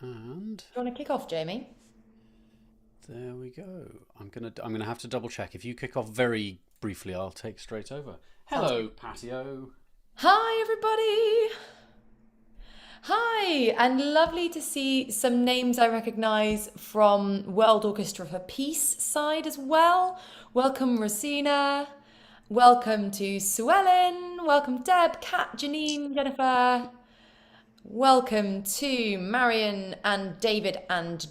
And Do you want to kick off, Jamie? there we go. I'm gonna have to double check. If you kick off very briefly, I'll take straight over. Sounds Hello, good. Patio. Hi, everybody. Hi, and lovely to see some names I recognise from World Orchestra for Peace side as well. Welcome, Rosina. Welcome to Sue Ellen. Welcome, Deb, Kat, Janine, Jennifer. Welcome to Marion and David and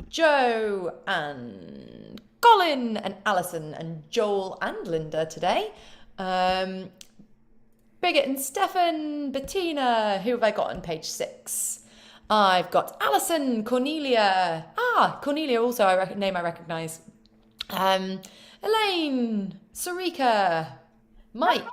Joe and Colin and Alison and Joel and Linda today. Bigot and Stefan, Bettina, who have I got on page 6? I've got Alison, Cornelia. Cornelia also name I recognise. Elaine, Sarika, Mike,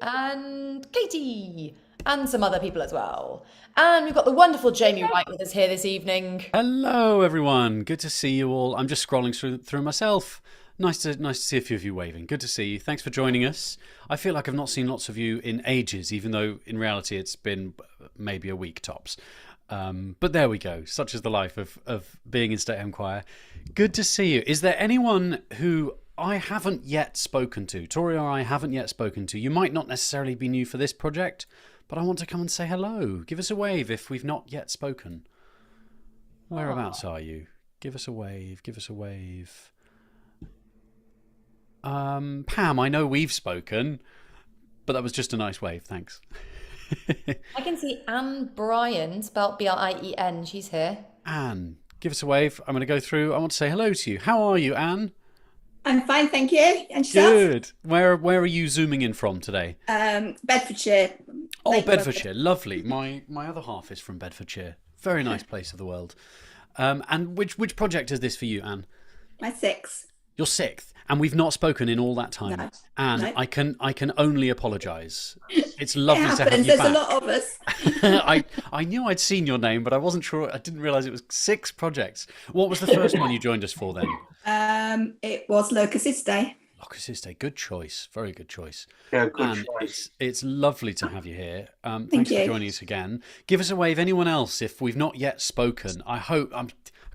and Katie, and some other people as well. And we've got the wonderful Jamie Wright with us here this evening. Hello, everyone. Good to see you all. I'm just scrolling through myself. Nice to see a few of you waving. Good to see you. Thanks for joining us. I feel like I've not seen lots of you in ages, even though in reality it's been maybe a week tops. But there we go. Such is the life of being in Stay Home Choir. Good to see you. Is there anyone who I haven't yet spoken to? Tori or I haven't yet spoken to. You might not necessarily be new for this project, but I want to come and say hello. Give us a wave if we've not yet spoken. Whereabouts are you? Give us a wave. Give us a wave. Pam, I know we've spoken, but that was just a nice wave. Thanks. I can see Anne Bryan, spelt Brien. She's here. Anne, give us a wave. I'm going to go through. I want to say hello to you. How are you, Anne? I'm fine, thank you. And yourself? Good. Where are you zooming in from today? Bedfordshire. Oh, Lake Bedfordshire. Lovely. My other half is from Bedfordshire. Very nice place of the world. And which project is this for you, Anne? My sixth. Your sixth, and we've not spoken in all that time. No. And No. I can only apologise. It's lovely It to have happens. you There's back. a lot of us. I knew I'd seen your name, but I wasn't sure. I didn't realise it was 6 projects. What was the first one you joined us for then? It was Locus Day. Locus Iste, good choice, very good choice. Yeah, good And choice. it's lovely to have you here. Thanks Thank for you. joining us again. Give us a wave, anyone else, if we've not yet spoken. I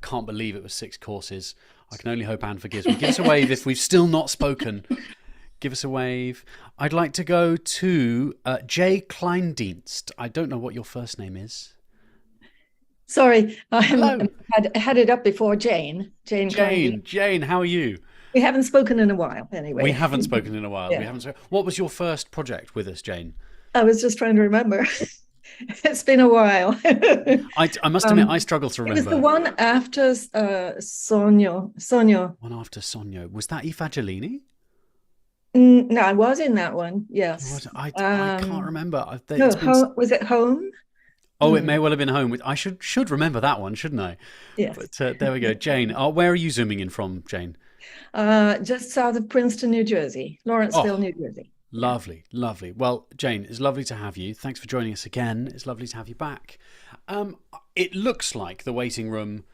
can't believe it was 6 courses. I can only hope Anne forgives me. Give us a wave if we've still not spoken. Give us a wave. I'd like to go to Jay Kleindienst. I don't know what your first name is. Sorry, Hello. had it up before Jane. Jane, how are you? We haven't spoken in a while, anyway. We haven't spoken in a while. Yeah. We haven't. What was your first project with us, Jane? I was just trying to remember. It's been a while. I must admit, I struggle to It was remember. the one after Sonia. One after Sonia. Was that Evangelini? No, I was in that one. Yes. I can't remember. No, was it Home? Oh, it may well have been Home. I should remember that one, shouldn't I? Yes. But there we go. Jane, where are you zooming in from, Jane? Just south of Princeton, New Jersey, Lawrenceville, Oh. New Jersey. Lovely, lovely. Well, Jane, it's lovely to have you. Thanks for joining us again. It's lovely to have you back. It looks like the waiting room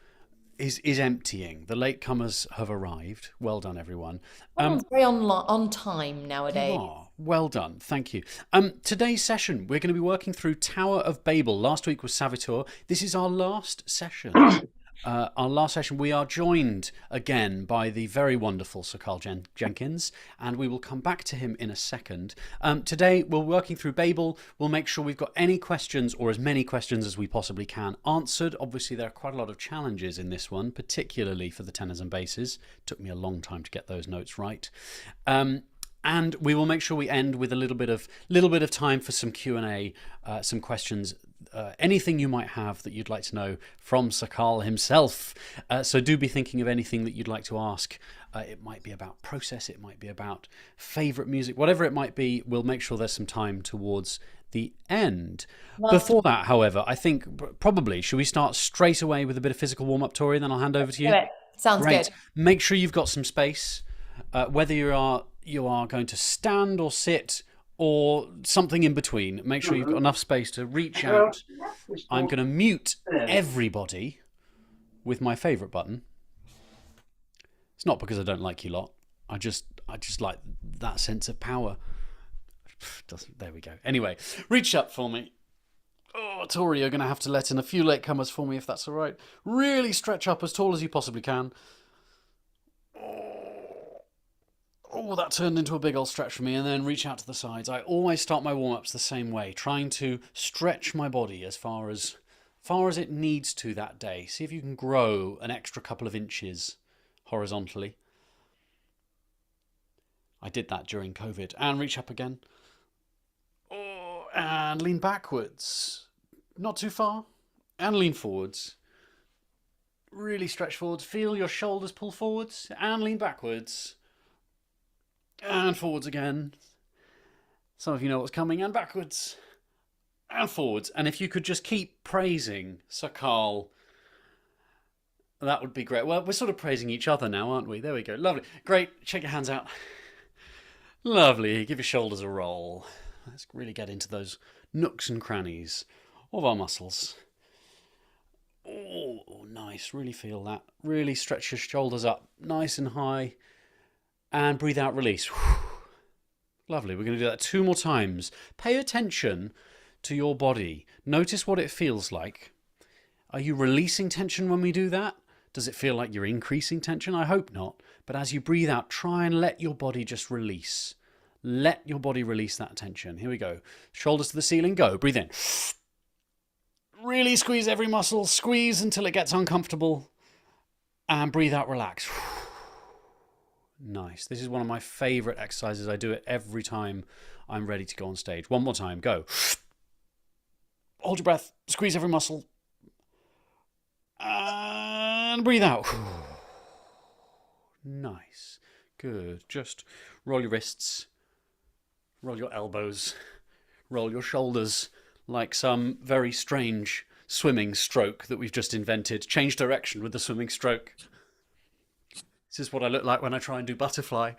is emptying. The latecomers have arrived. Well done, everyone. Everyone's very on time nowadays. Well done. Thank you. Today's session, we're going to be working through Tower of Babel. Last week was Savitor. This is our last session. We are joined again by the very wonderful Sir Karl Jenkins, and we will come back to him in a second. Today, we're working through Babel. We'll make sure we've got any questions, or as many questions as we possibly can, answered. Obviously, there are quite a lot of challenges in this one, particularly for the tenors and basses. Took me a long time to get those notes right. And we will make sure we end with a little bit of time for some Q&A, some questions, anything you might have that you'd like to know from Sir Karl himself. So do be thinking of anything that you'd like to ask. It might be about process, it might be about favourite music, whatever it might be. We'll make sure there's some time towards the end. Before that, however, I think probably should we start straight away with a bit of physical warm-up, Tori, and then I'll hand over to you. Do it. Sounds Great. good. Make sure you've got some space, whether you are going to stand or sit or something in between. Make sure you've got enough space to reach out. I'm going to mute everybody with my favourite button. It's not because I don't like you lot. I just like that sense of power. There we go. Anyway, reach up for me. Oh, Tori, you're going to have to let in a few latecomers for me if that's all right. Really stretch up as tall as you possibly can. Oh, that turned into a big old stretch for me, and then reach out to the sides. I always start my warm-ups the same way, trying to stretch my body as far as it needs to that day. See if you can grow an extra couple of inches horizontally. I did that during COVID. And reach up again. Oh, and lean backwards. Not too far. And lean forwards. Really stretch forwards. Feel your shoulders pull forwards. And lean backwards. And forwards again. Some of you know what's coming. And backwards. And forwards. And if you could just keep praising Sir Karl, that would be great. Well, we're sort of praising each other now, aren't we? There we go. Lovely. Great. Shake your hands out. Lovely. Give your shoulders a roll. Let's really get into those nooks and crannies of our muscles. Oh, nice. Really feel that. Really stretch your shoulders up nice and high. And breathe out, release. Lovely. We're going to do that 2 more times. Pay attention to your body. Notice what it feels like. Are you releasing tension when we do that? Does it feel like you're increasing tension? I hope not. But as you breathe out, try and let your body just release. Let your body release that tension. Here we go. Shoulders to the ceiling. Go. Breathe in. Really squeeze every muscle. Squeeze until it gets uncomfortable. And breathe out, relax. Nice. This is one of my favourite exercises. I do it every time I'm ready to go on stage. One more time. Go. Hold your breath. Squeeze every muscle. And breathe out. Nice. Good. Just roll your wrists. Roll your elbows. Roll your shoulders like some very strange swimming stroke that we've just invented. Change direction with the swimming stroke. This is what I look like when I try and do butterfly.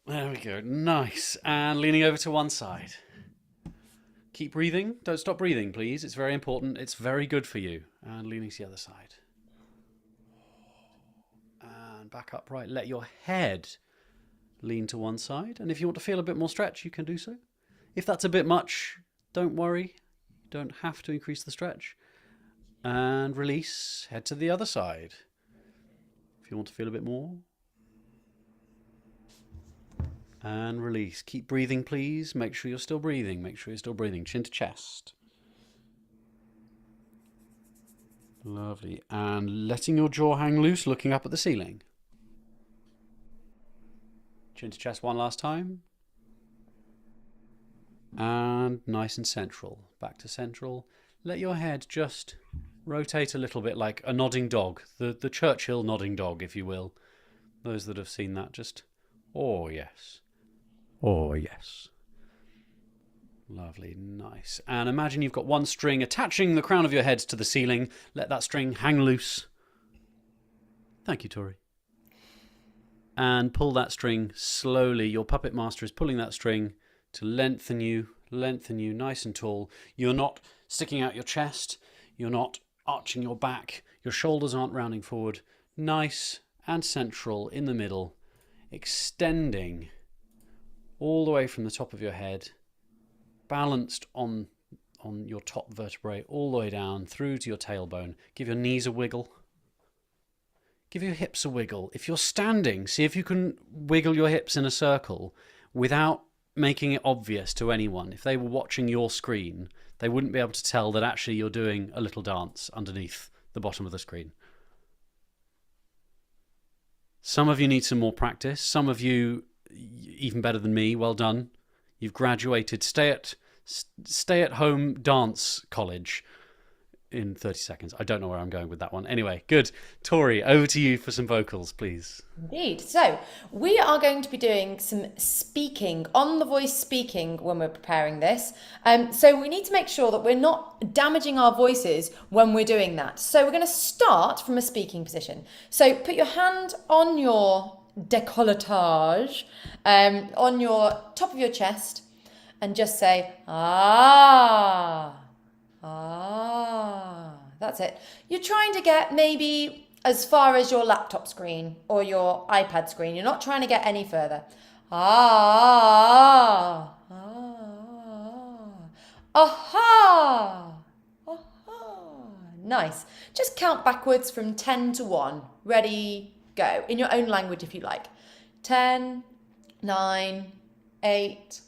There we go. Nice. And leaning over to one side. Keep breathing. Don't stop breathing, please. It's very important. It's very good for you. And leaning to the other side. And back upright. Let your head lean to one side. And if you want to feel a bit more stretch, you can do so. If that's a bit much, don't worry. You don't have to increase the stretch. And release. Head to the other side. If you want to feel a bit more. And release. Keep breathing, please. Make sure you're still breathing. Make sure you're still breathing. Chin to chest. Lovely. And letting your jaw hang loose, looking up at the ceiling. Chin to chest one last time. And nice and central. Back to central. Let your head just rotate a little bit like a nodding dog. The Churchill nodding dog, if you will. Those that have seen that, just, oh yes. Oh yes. Lovely, nice. And imagine you've got one string attaching the crown of your head to the ceiling. Let that string hang loose. Thank you, Tori. And pull that string slowly. Your puppet master is pulling that string to lengthen you nice and tall. You're not sticking out your chest. You're not arching your back. Your shoulders aren't rounding forward. Nice and central in the middle. Extending all the way from the top of your head. Balanced on your top vertebrae all the way down through to your tailbone. Give your knees a wiggle. Give your hips a wiggle. If you're standing, see if you can wiggle your hips in a circle without making it obvious to anyone. If they were watching your screen, they wouldn't be able to tell that actually you're doing a little dance underneath the bottom of the screen. Some of you need some more practice. Some of you, even better than me, well done. You've graduated stay at home dance college in 30 seconds. I don't know where I'm going with that one. Anyway, good. Tori, over to you for some vocals, please. Indeed. So we are going to be doing some speaking, on the voice speaking when we're preparing this. So we need to make sure that we're not damaging our voices when we're doing that. So we're going to start from a speaking position. So put your hand on your décolletage, on your top of your chest, and just say, ah. Ah, that's it. You're trying to get maybe as far as your laptop screen or your iPad screen. You're not trying to get any further. Ah, ah, ah, aha. Nice. Just count backwards from 10 to 1. Ready, go. In your own language if you like. 10, 9, 8,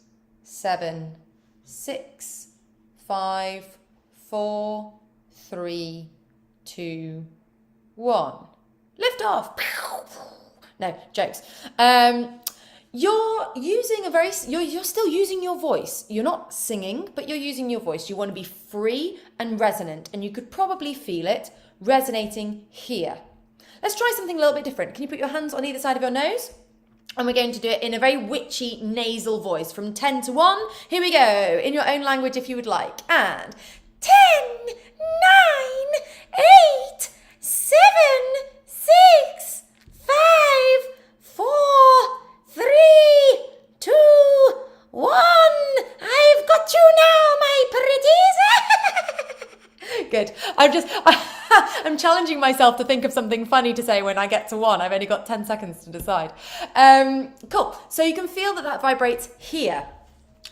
7, 6, 5, 4, 3, 2, 1. Lift off. No, jokes. You're still using your voice. You're not singing, but you're using your voice. You want to be free and resonant, and you could probably feel it resonating here. Let's try something a little bit different. Can you put your hands on either side of your nose? And we're going to do it in a very witchy nasal voice from 10 to 1. Here we go, in your own language if you would like. And 10, 9, 8, 7, 6, 5, 4, 3, 2, 1. I've got you now, my pretties. Good. I'm challenging myself to think of something funny to say when I get to 1. I've only got 10 seconds to decide. Cool. So you can feel that vibrates here.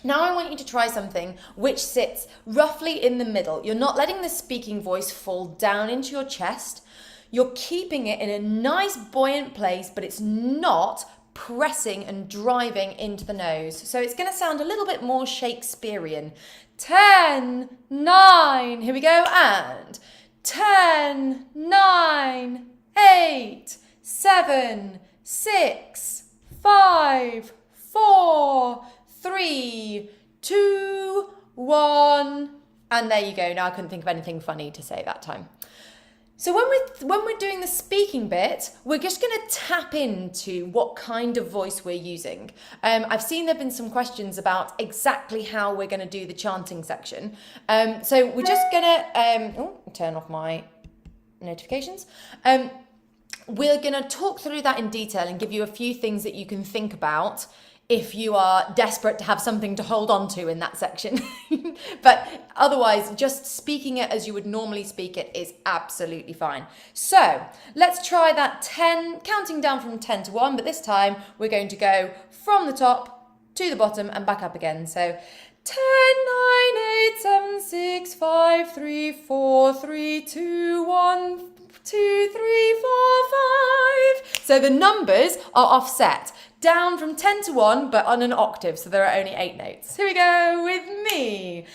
Now I want you to try something which sits roughly in the middle. You're not letting the speaking voice fall down into your chest. You're keeping it in a nice buoyant place, but it's not pressing and driving into the nose. So it's going to sound a little bit more Shakespearean. 10, 9, here we go, and 10, 9, 8, 7, 6, 5, 4, 3, 2, 1. And there you go. Now I couldn't think of anything funny to say that time. So when we're doing the speaking bit, we're just going to tap into what kind of voice we're using. I've seen there have been some questions about exactly how we're going to do the chanting section. So we're just going to turn off my notifications. We're going to talk through that in detail and give you a few things that you can think about if you are desperate to have something to hold on to in that section. But otherwise, just speaking it as you would normally speak it is absolutely fine. So let's try that 10, counting down from 10 to 1, but this time we're going to go from the top to the bottom and back up again. So 10, 9, 8, 7, 6, 5, 3, 4, 3, 2, 1, 2, 3, 4, 5. So the numbers are offset. Down from 10 to 1, but on an octave, so there are only 8 notes. Here we go with me.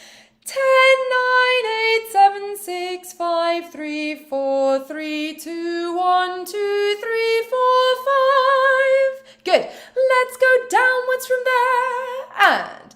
10, 9, 8, 7, 6, 5, 3, 4, 3, 2, 1, 2, 3, 4, 5. Good. Let's go downwards from there. And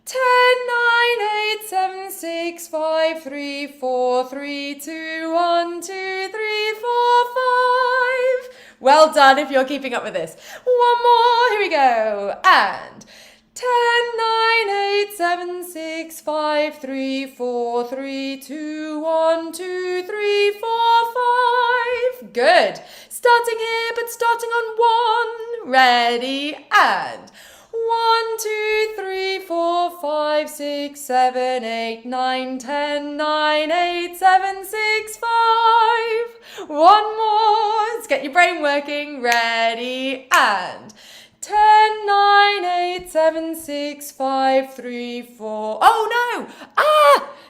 10, 9, 8, 7, 6, 5, 3, 4, 3, 2, 1, 2, 3, 4, 5. Well done if you're keeping up with this. One more, here we go. And 10, 9, 8, 7, 6, 5, 3, 4, 3, 2, 1, 2, 3, 4, 5. Good. Starting here, but starting on 1. Ready, and 1, 2, 3, 4, 5, 6, 7, 8, 9, 10, 9, 8, 7, 6, 5. One more. Let's get your brain working. Ready, and 10, 9, 8, 7, 6, 5, 3, 4. Oh no!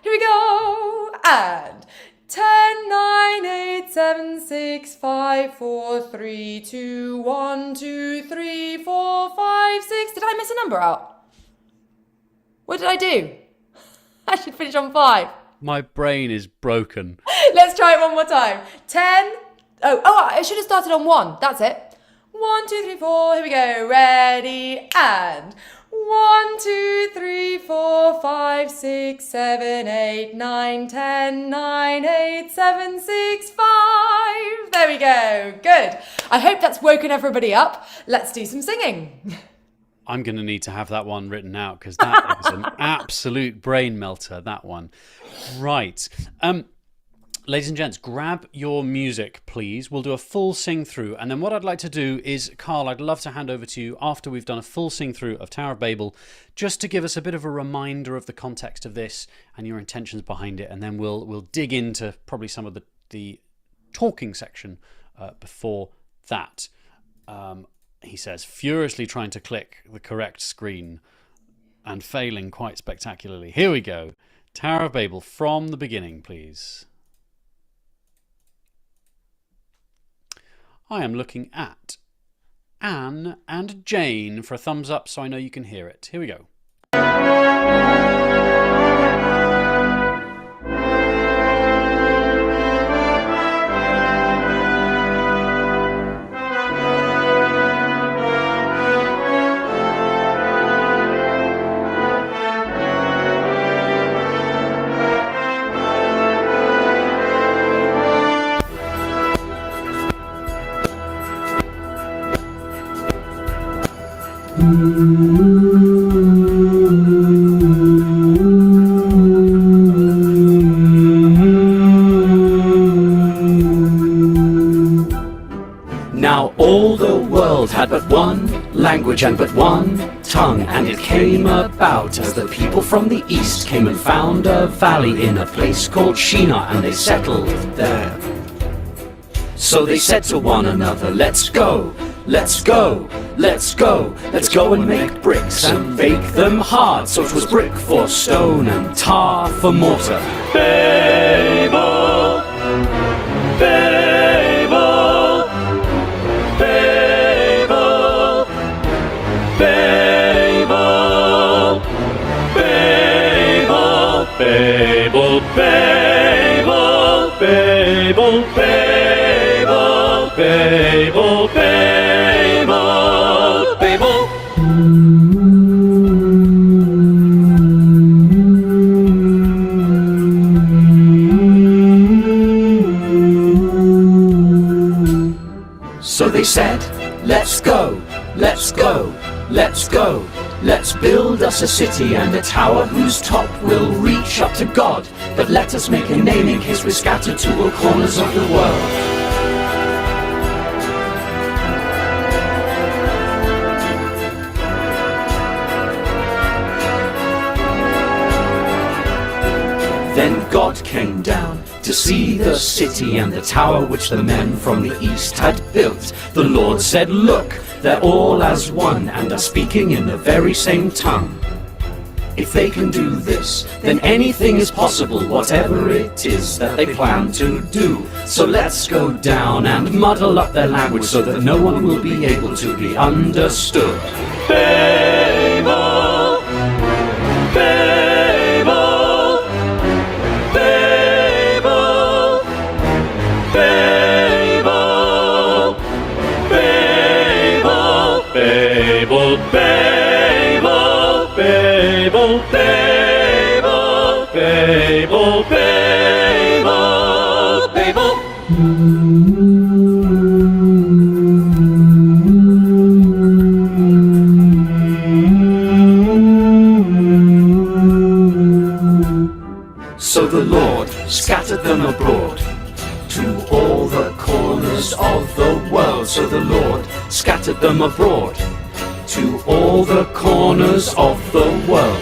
Here we go. And 10, 9, 8, 7, 6, 5, 4, 3, 2, 1, 2, 3, 4, 5, 6. Did I miss a number out? What did I do? I should finish on 5. My brain is broken. Let's try it one more time. 10. Oh, I should have started on 1. That's it. 1, 2, 3, 4. Here we go. Ready, and 1, 2, 3, 4, 5, 6, 7, 8, 9, 10, 9, 8, 7, 6, 5. There we go. Good. I hope that's woken everybody up. Let's do some singing. I'm going to need to have that one written out because that is an absolute brain melter, that one. Right. Ladies and gents, grab your music, please. We'll do a full sing through. And then what I'd like to do is, Karl, I'd love to hand over to you after we've done a full sing through of Tower of Babel, just to give us a bit of a reminder of the context of this and your intentions behind it. And then we'll dig into probably some of the talking section before that. He says, furiously trying to click the correct screen and failing quite spectacularly. Here we go. Tower of Babel from the beginning, please. I am looking at Anne and Jane for a thumbs up so I know you can hear it. Here we go. Now all the world had but one language and but one tongue, and it came about as the people from the east came and found a valley in a place called Shinar, and they settled there. So they said to one another, let's go, let's go, let's go, let's go and make bricks and bake them hard. So it was brick for stone and tar for mortar. Babel, Babel, Babel, Babel, Babel, Babel, Babel, Babel, Babel, Babel, Babel, Babel. So they said, let's go, let's go, let's go. Let's build us a city and a tower whose top will reach up to God. But let us make a name in case we're scattered to all corners of the world. Then God came down to see the city and the tower which the men from the east had built. The Lord said, look, they're all as one and are speaking in the very same tongue. If they can do this, then anything is possible, whatever it is that they plan to do. So let's go down and muddle up their language so that no one will be able to be understood. Babel, Babel, Babel, Babel, Babel, Babel, Babel, Babel, Babel, Babel, Babel. So the Lord scattered them abroad to all the corners of the world. So the Lord scattered them abroad to all the corners of the world.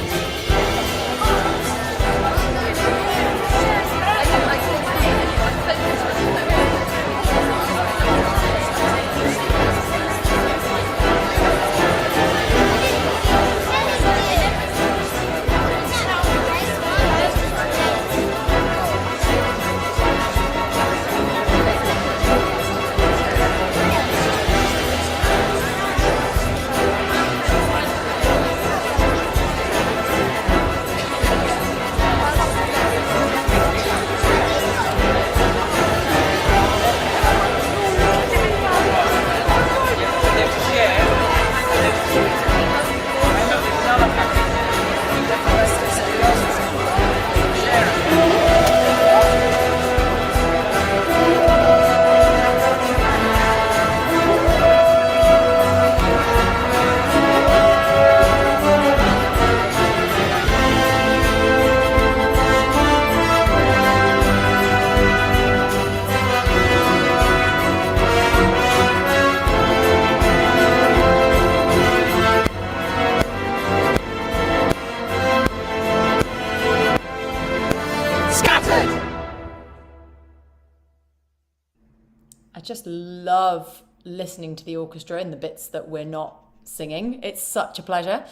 I just love listening to the orchestra in the bits that we're not singing. It's such a pleasure.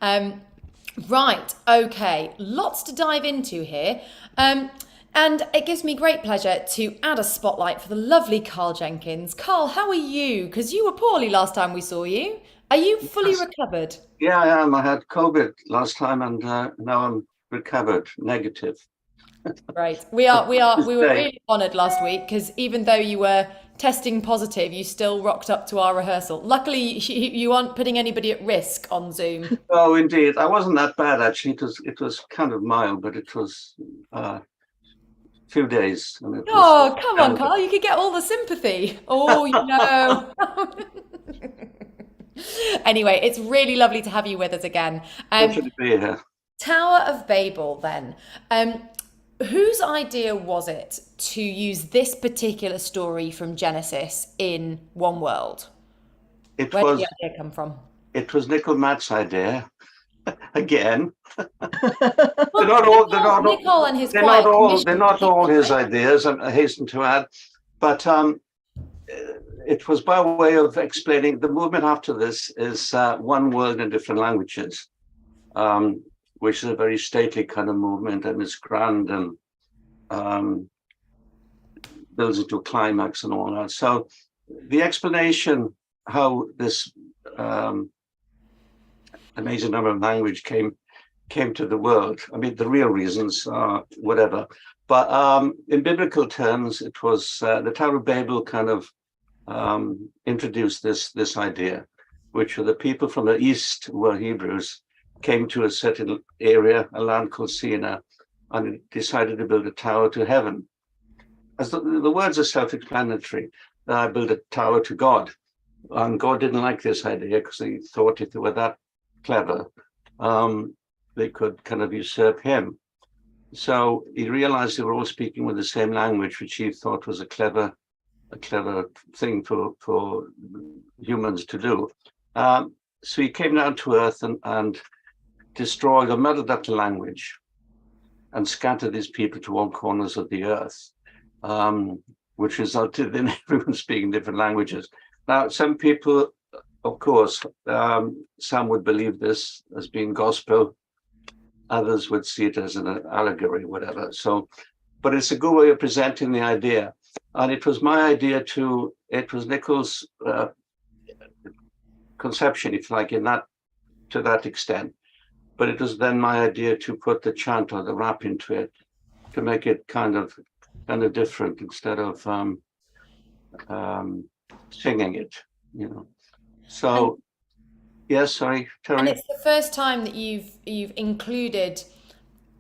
Right, okay, lots to dive into here. And it gives me great pleasure to add a spotlight for the lovely Karl Jenkins. Karl, how are you? Because you were poorly last time we saw you. Are you fully Yes. recovered? Yeah, I am. I had COVID last time, and now I'm recovered, negative. Right. This We were day. really honoured last week because even though you were testing positive, you still rocked up to our rehearsal. Luckily, you aren't putting anybody at risk on Zoom. Oh, indeed. I wasn't that bad actually. It was kind of mild, but it was a few days, and it was Oh, come on, terrible. Karl, you could get all the sympathy. Oh, you know. Anyway, it's really lovely to have you with us again. Pleasure to be here. Tower of Babel, then. Whose idea was it to use this particular story from Genesis in One World? It Where did was the idea come from? it was Nicol Matt's idea again. Well, They're not all. They're not. Nicole and his They're not quiet all. They're commission. not all his ideas. I hasten to add, but it was by way of explaining the movement after this is one world in different languages, which is a very stately kind of movement, and it's grand and builds into a climax and all that. So the explanation how this amazing number of language came to the world. I mean, the real reasons are whatever, but in biblical terms, it was the Tower of Babel kind of introduced this idea, which were the people from the east, who were Hebrews, came to a certain area, a land called Sinai, and decided to build a tower to heaven. As the words are self-explanatory, I built a tower to God, and God didn't like this idea because he thought if they were that clever, they could kind of usurp him. So he realized they were all speaking with the same language, which he thought was a clever thing for humans to do. So he came down to earth and destroyed or muddled up the language and scattered these people to all corners of the earth, which resulted in everyone speaking different languages. Now, some people, of course, some would believe this as being gospel, others would see it as an allegory, whatever. So, but it's a good way of presenting the idea. And it was my idea it was Nicol's conception, if you like, to that extent. But it was then my idea to put the chant or the rap into it to make it kind of different instead of singing it, you know. So, yes, sorry, Terry. And it's the first time that you've included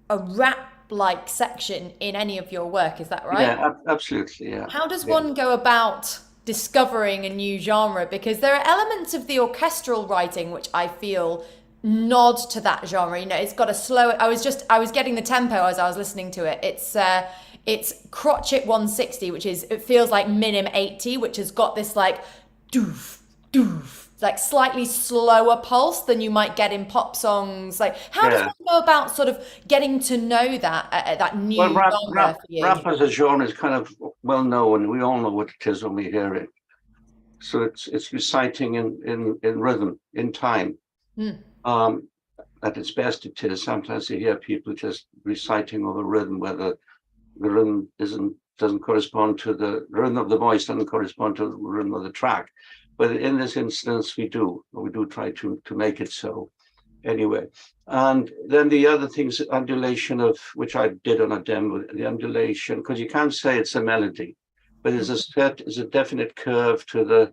a rap-like section in any of your work, is that right? Yeah, absolutely, yeah. How does one go about discovering a new genre? Because there are elements of the orchestral writing which I feel nod to that genre. You know, it's got a slow. I was getting the tempo as I was listening to it. It's crotchet 160, it feels like minim 80, which has got this like doof doof, like slightly slower pulse than you might get in pop songs. Like, how does one go about sort of getting to know that new genre for you? Rap as a genre is kind of well known. We all know what it is when we hear it. So it's reciting in rhythm, in time. At its best, it is. Sometimes you hear people just reciting over rhythm, whether the rhythm doesn't correspond to the rhythm of the voice, doesn't correspond to the rhythm of the track. But in this instance, we do try to make it so. Anyway, and then the other things, undulation of which I did on a demo, the undulation, because you can't say it's a melody, but there's a definite curve to the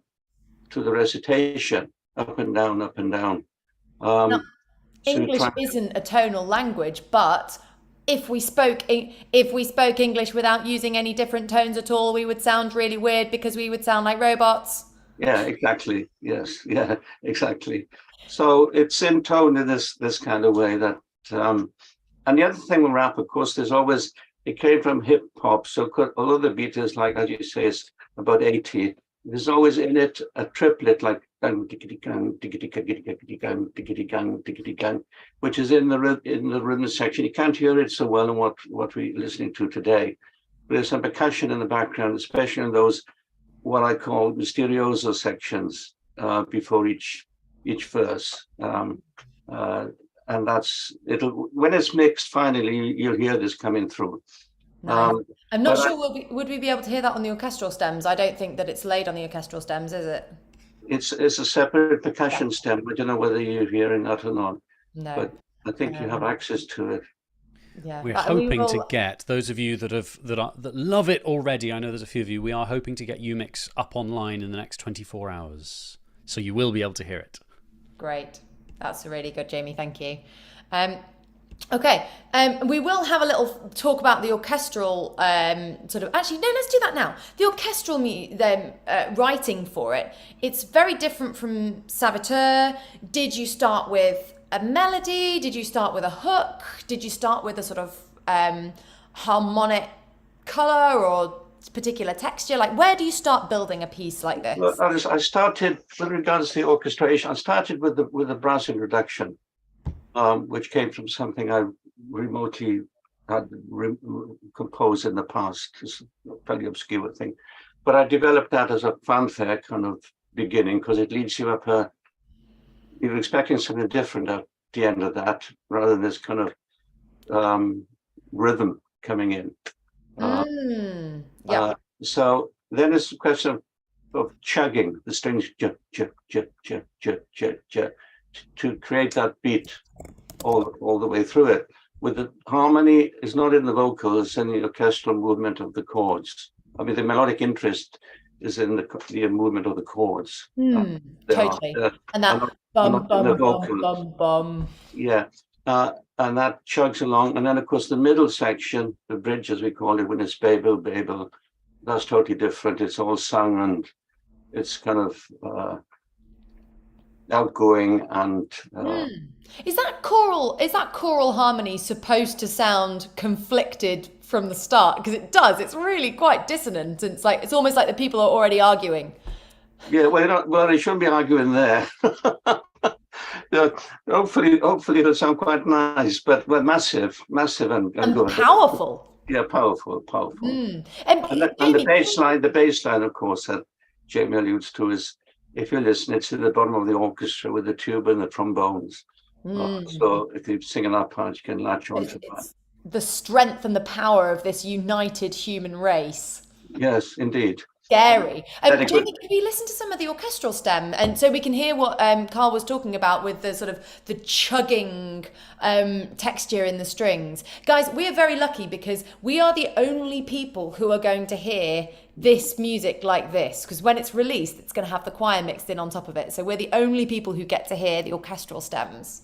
recitation, up and down, up and down. Now, English isn't a tonal language, but if we spoke English without using any different tones at all, we would sound really weird because we would sound like robots. Yeah, exactly. Yes, yeah, exactly. So it's in tone in this kind of way that, and the other thing with rap, of course, it came from hip hop. So although the beat is like, as you say, is about 80, there's always in it a triplet like which is in the rhythm section. You can't hear it so well in what we're listening to today, but there's some percussion in the background, especially in those what I call mysterioso sections before each verse, and that's when it's mixed. Finally, you'll hear this coming through. Nice. Um, I'm not but sure would we be able to hear that on the orchestral stems? I don't think that it's laid on the orchestral stems, is it? it's a separate percussion stem. I don't know whether you're hearing that or not, No. but I think you have access to it. Yeah. We're But we hoping to will. get those of you that love it already. I know there's a few of you. We are hoping to get Umix up online in the next 24 hours, so you will be able to hear it. Great. That's really good, Jamie. Thank you. Okay. We will have a little talk about the orchestral sort of. Actually, no. Let's do that now. The orchestral writing for it. It's very different from Saboteur. Did you start with a melody? Did you start with a hook? Did you start with a sort of harmonic color or particular texture? Like, where do you start building a piece like this? Well, I started with regards to the orchestration. I started with the brass introduction, which came from something I remotely had composed in the past. It's a fairly obscure thing, but I developed that as a fanfare kind of beginning because it leads you up a. You're expecting something different at the end of that, rather than this kind of rhythm coming in. Yeah. So then it's a question of chugging the strings to create that beat all the way through it. With the harmony is not in the vocals, in the orchestral movement of the chords. I mean, the melodic interest is in the movement of the chords. Totally. And that bum bum bum bum bum. Yeah. And that chugs along. And then, of course, the middle section, the bridge, as we call it, when it's Babel, Babel, that's totally different. It's all sung and it's kind of outgoing and Is that choral harmony supposed to sound conflicted from the start? Because it does. It's really quite dissonant. It's almost like the people are already arguing. yeah, well, they shouldn't be arguing there. Yeah, hopefully it'll sound quite nice, but massive and good. Powerful. Yeah, powerful. And The Jamie, the bass line, of course, that Jamie alludes to is, if you listen, it's at the bottom of the orchestra with the tuba and the trombones. So if you're singing that part, you can latch onto that. it's the strength and the power of this united human race. Yes, indeed. Scary. Very Jamie, good. can we listen to some of the orchestral stem, and so we can hear what Karl was talking about with the sort of the chugging texture in the strings? Guys, we are very lucky because we are the only people who are going to hear this music like this, because when it's released, it's going to have the choir mixed in on top of it. So we're the only people who get to hear the orchestral stems.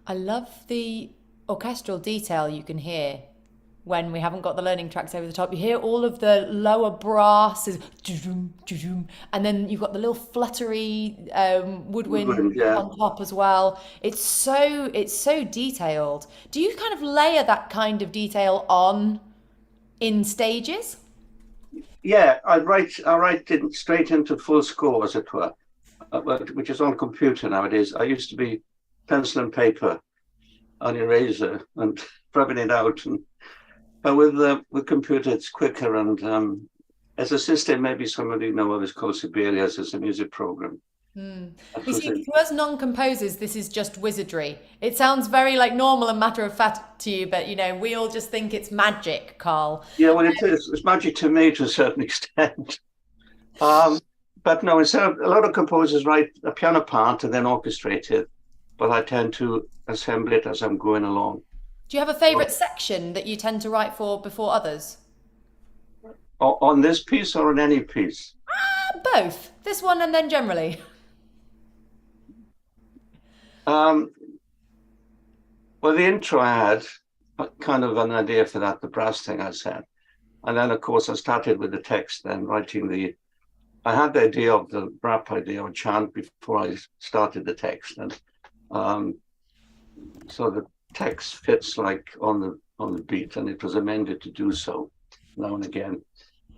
I love the orchestral detail you can hear when we haven't got the learning tracks over the top. You hear all of the lower brass is, and then you've got the little fluttery woodwind Woodwind, yeah. on top as well. It's so detailed. Do you kind of layer that kind of detail on in stages? Yeah, I write it straight into full score, as it were, which is on computer nowadays. I used to be pencil and paper, an eraser, and rubbing it out. But with computer, it's quicker. And as a system, maybe some of you know of, it's called Sibelius. It's a music program. You see, to us non-composers, this is just wizardry. It sounds very like normal and matter of fact to you, but you know, we all just think it's magic, Karl. Yeah, well, it is. It's magic to me to a certain extent. But no, instead of, a lot of composers write a piano part and then orchestrate it, but I tend to assemble it as I'm going along. Do you have a favorite section that you tend to write for before others? On this piece or on any piece? Both. This one and then generally. Well, the intro I had kind of an idea for that, the brass thing I said. And then, of course, I started with the text, then writing I had the idea of the rap idea or chant before I started the text. And so the text fits like on the beat, and it was amended to do so now and again.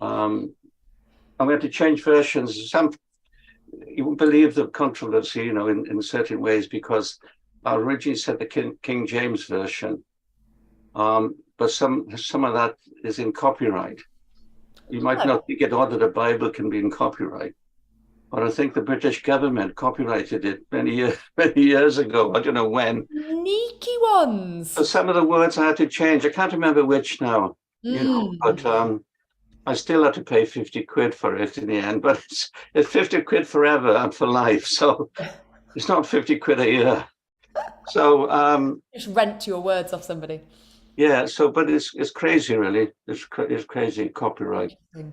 And we had to change versions. You won't believe the controversy, in certain ways, because I originally said the King James version, but some of that is in copyright. You might not think it odd that the Bible can be in copyright, but I think the British government copyrighted it many years ago. I don't know when. Sneaky ones. So some of the words I had to change. I can't remember which now, but I still had to pay 50 quid for it in the end, but it's 50 quid forever and for life. So it's not 50 quid a year. So just rent your words off somebody. Yeah. So, but it's crazy, really. It's crazy copyright. We're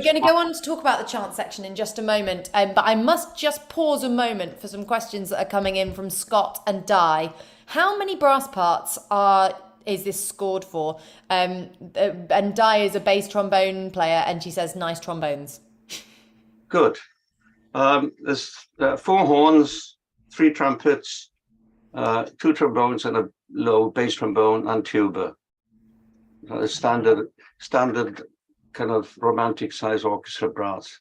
going to go on to talk about the chant section in just a moment, but I must just pause a moment for some questions that are coming in from Scott and Di. How many brass parts is this scored for? And Di is a bass trombone player, and she says, nice trombones. Good. There's 4 horns, 3 trumpets, 2 trombones, and a low bass trombone and tuba. A standard kind of romantic size orchestra brass.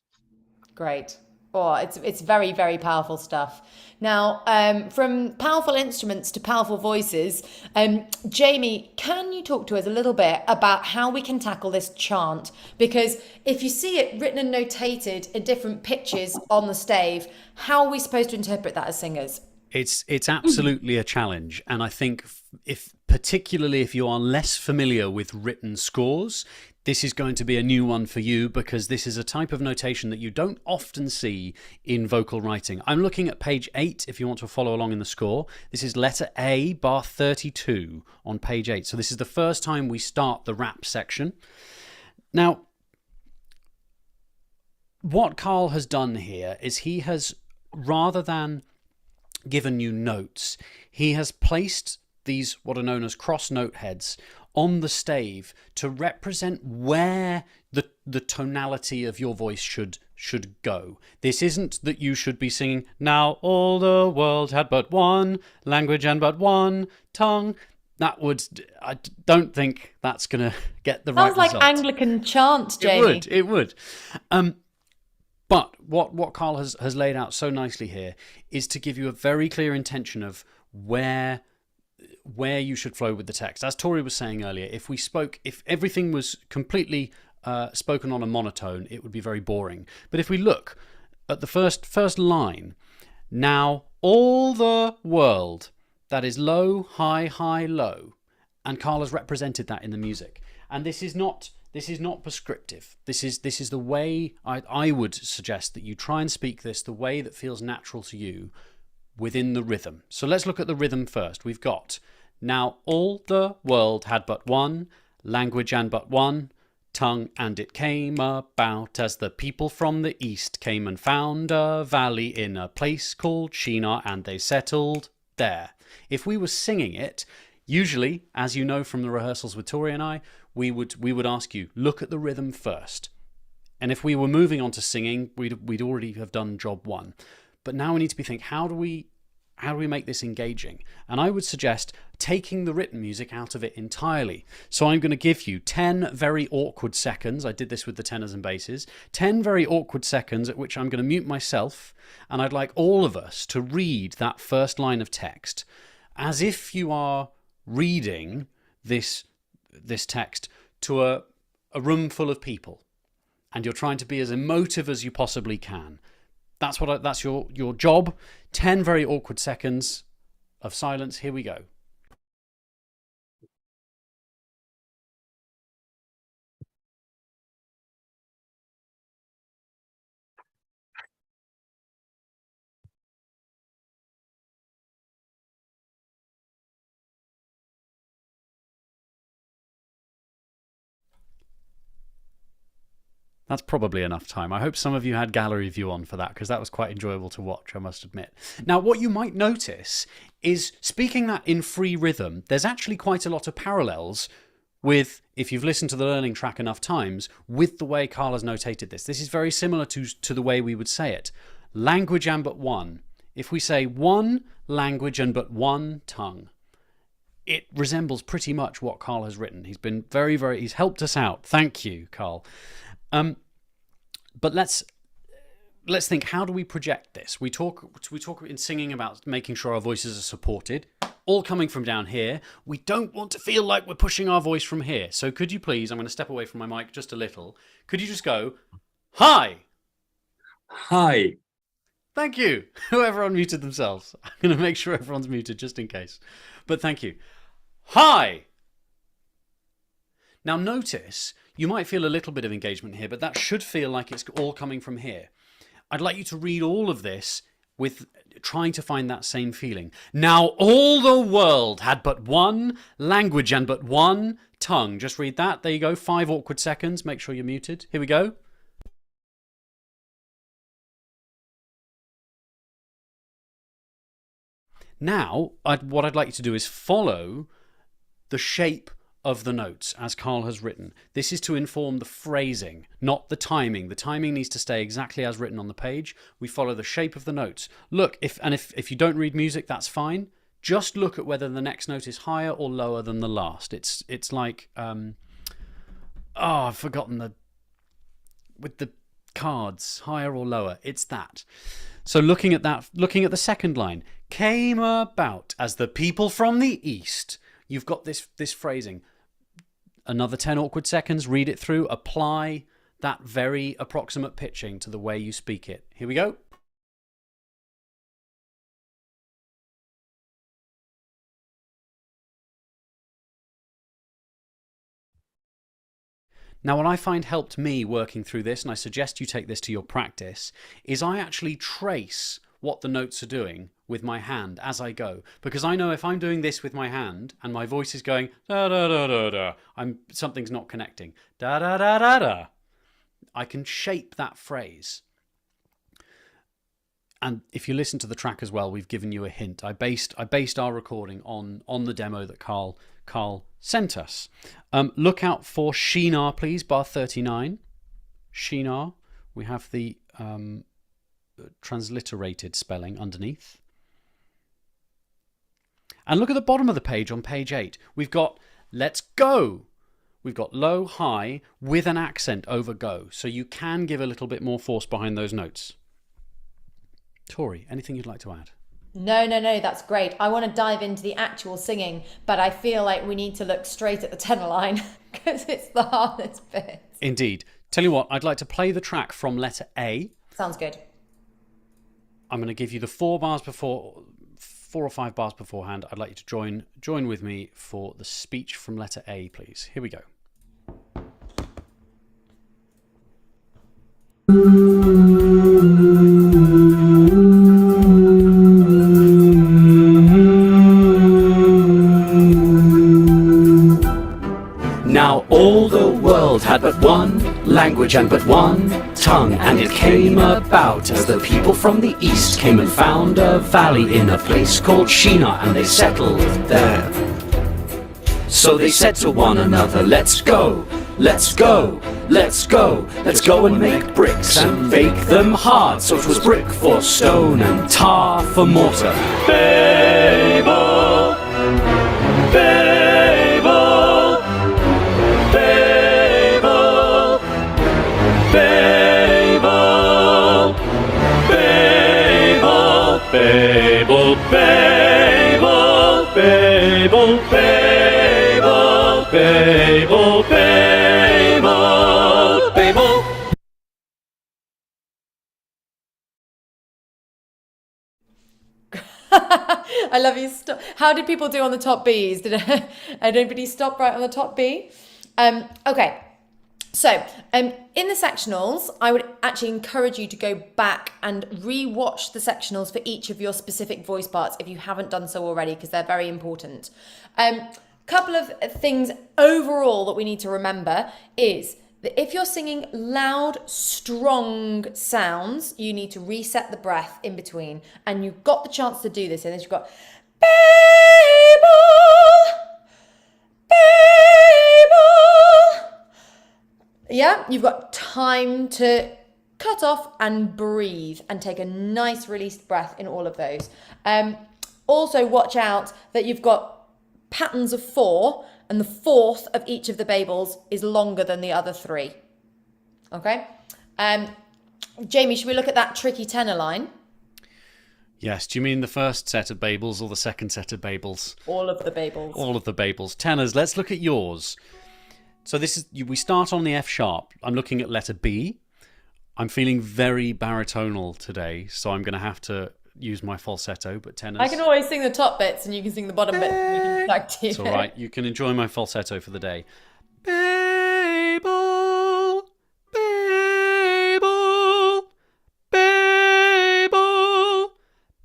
Great. Oh, it's very, very powerful stuff. Now, from powerful instruments to powerful voices, Jamie, can you talk to us a little bit about how we can tackle this chant? Because if you see it written and notated in different pitches on the stave, how are we supposed to interpret that as singers? It's absolutely a challenge, and I think particularly if you are less familiar with written scores, this is going to be a new one for you, because this is a type of notation that you don't often see in vocal writing. I'm looking at page 8 if you want to follow along in the score. This is letter A, bar 32 on page 8. So this is the first time we start the rap section. Now, what Karl has done here is he has, rather than given you notes, he has placed these what are known as cross note heads on the stave to represent where the tonality of your voice should go. This isn't that you should be singing, now all the world had but one language and but one tongue. I don't think that's going to get the right result. Sounds like Anglican chant, Jamie. It would. But what Karl has laid out so nicely here is to give you a very clear intention of where you should flow with the text. As Tori was saying earlier, if everything was completely spoken on a monotone, it would be very boring. But if we look at the first line, now all the world, that is low, high, high, low, and Karl has represented that in the music. And this is not prescriptive. This is the way I would suggest that you try and speak this the way that feels natural to you within the rhythm. So let's look at the rhythm first. We've got, now all the world had but one language and but one tongue, and it came about as the people from the east came and found a valley in a place called Shinar, and they settled there. If we were singing it, usually, as you know from the rehearsals with Tori and I, we would ask you, look at the rhythm first. And if we were moving on to singing, we'd already have done job one. But now we need to be thinking, how do we make this engaging? And I would suggest taking the written music out of it entirely. So I'm going to give you 10 very awkward seconds. I did this with the tenors and basses. 10 very awkward seconds at which I'm going to mute myself, and I'd like all of us to read that first line of text as if you are reading this text to a room full of people, and you're trying to be as emotive as you possibly can. That's your job. 10 very awkward seconds of silence. Here we go. That's probably enough time. I hope some of you had gallery view on for that, because that was quite enjoyable to watch, I must admit. Now, what you might notice is, speaking that in free rhythm, there's actually quite a lot of parallels with, if you've listened to the learning track enough times, with the way Karl has notated this. This is very similar to the way we would say it. Language and but one. If we say one language and but one tongue, it resembles pretty much what Karl has written. He's been he's helped us out. Thank you, Karl. But let's think, how do we project this? We talk in singing about making sure our voices are supported, all coming from down here. We don't want to feel like we're pushing our voice from here. So could you please, I'm going to step away from my mic just a little. Could you just go, hi? Hi. Thank you. Whoever unmuted themselves. I'm going to make sure everyone's muted just in case. But thank you. Hi. Now notice, you might feel a little bit of engagement here, but that should feel like it's all coming from here. I'd like you to read all of this with trying to find that same feeling. Now all the world had but one language and but one tongue. Just read that. There you go. 5 awkward seconds. Make sure you're muted. Here we go. Now, what I'd like you to do is follow the shape of the notes as Karl has written. This is to inform the phrasing, not the timing. The timing needs to stay exactly as written on the page. We follow the shape of the notes. Look, if you don't read music, that's fine. Just look at whether the next note is higher or lower than the last. It's like I've forgotten with the cards, higher or lower. It's that. So looking at the second line, came about as the people from the east. You've got this phrasing. Another 10 awkward seconds, read it through, apply that very approximate pitching to the way you speak it. Here we go. Now, what I find helped me working through this, and I suggest you take this to your practice, is I actually trace what the notes are doing with my hand as I go, because I know if I'm doing this with my hand and my voice is going da da da da da, something's not connecting, da da da da da, I can shape that phrase. And if you listen to the track as well, we've given you a hint. I based our recording on the demo that Karl sent us. Look out for Shinar, please, bar 39. Shinar. We have the transliterated spelling underneath. And look at the bottom of the page on page 8. We've got let's go. We've got low, high, with an accent over go. So you can give a little bit more force behind those notes. Tori, anything you'd like to add? No, that's great. I want to dive into the actual singing, but I feel like we need to look straight at the tenor line because it's the hardest bit. Indeed. Tell you what, I'd like to play the track from letter A. Sounds good. I'm going to give you the 4 or 5 bars beforehand. I'd like you to join with me for the speech from letter A, please. Here we go. Now all the world had but one language and but one tongue, and it came about as the people from the east came and found a valley in a place called Shinar, and they settled there. So they said to one another, let's go, let's go, let's go. Let's go and make bricks and bake them hard. So it was brick for stone and tar for mortar. Babel, Babel, Babel, Babel, Babel, Babel, Babel, Babel, Babel, Babel, Babel, Babel. I love you. How did people do on the top B's? Did anybody stop right on the top B? Okay. So, in the sectionals, I would actually encourage you to go back and re-watch the sectionals for each of your specific voice parts if you haven't done so already, because they're very important. Couple of things overall that we need to remember is that if you're singing loud, strong sounds, you need to reset the breath in between. And you've got the chance to do this. And then you've got Babel, Babel. Yeah, you've got time to cut off and breathe and take a nice released breath in all of those. Also watch out that you've got patterns of 4 and the 4th of each of the Babels is longer than the other 3. Okay? Jamie, should we look at that tricky tenor line? Yes, do you mean the first set of Babels or the second set of Babels? All of the Babels. All of the Babels. Tenors, let's look at yours. So this is, we start on the F sharp. I'm looking at letter B. I'm feeling very baritonal today, so I'm going to have to use my falsetto, but tenors... I can always sing the top bits and you can sing the bottom bits and you can tag team It's all right. You can enjoy my falsetto for the day. Babel, Babel, Babel,